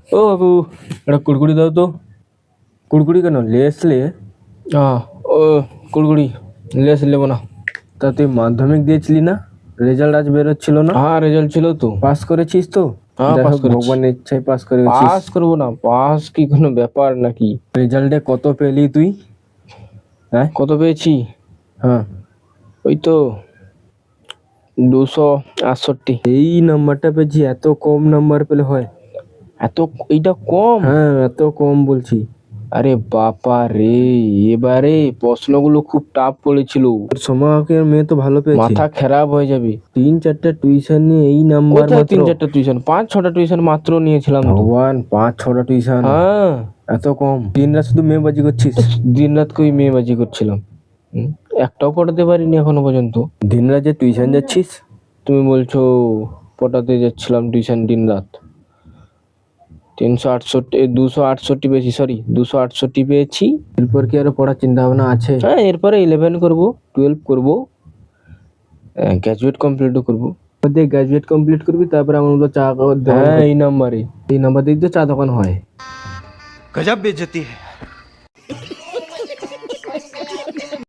ও বাবু, একটা কুড়কুড়ি দাও তো। কুড়কুড়ি কেন, লেস লে? ও কুড়কুড়ি, লেস নেবো না। তা তুই মাধ্যমিক দিয়েছিলি না? রেজাল্ট আজ বেরোচ্ছিল না? হ্যাঁ, রেজাল্ট ছিল তো। পাস করেছিস তো? হ্যাঁ, যাই পাস হোক, করেছি। ভগবানের ইচ্ছায় পাস করেছিস। পাস করবো না? পাস কি কোনো ব্যাপার নাকি? রেজাল্টে কত পেলি তুই? হ্যাঁ কত পেয়েছি? হ্যাঁ, ওই তো 268। এই নাম্বারটা পেয়েছি? এত কম নাম্বার পেলে হয়? এইটা কম? হ্যাঁ, এত কম বলছি। আরে বাবা রে, এবারে প্রশ্নগুলো খুব টাফ পড়েছিল। সোমাকের মেয়ে তো ভালো পেয়েছে। মাথা খারাপ হয়ে যাবে। 3-4টা টিউশন নিয়ে এই নাম্বার কোথায় মাত্র? 3-4টা টিউশন? 5-6টা টিউশন মাত্র নিয়েছিলাম তো। ভগবান, 5-6টা টিউশন? হ্যাঁ, এত কম? দিনরাত শুধু মেয়েবাজি করছিস? দিনরাত কই মেয়েবাজি করছিলাম? একটাও পড়াতে পারিনি এখনো পর্যন্ত। দিনরাত যে টিউশন যাচ্ছিস? তুমি বলছো পটাতে যাচ্ছিলাম টিউশন দিনরাত। 268 পেয়েছি, সরি 268 পেয়েছি। এরপর কি আরো পড়ার চিন্তা ভাবনা আছে? হ্যাঁ, এরপরে 11 করবো, 12 করবো, গ্র্যাজুয়েট কমপ্লিটও করবো। গ্রাজুয়েট কমপ্লিট করবি, তারপরে আমার মতো চা হ্যাঁ, এই নাম্বারে। এই নাম্বার দিয়ে তো চা দোকান হয়। गजब बेइज्जती है।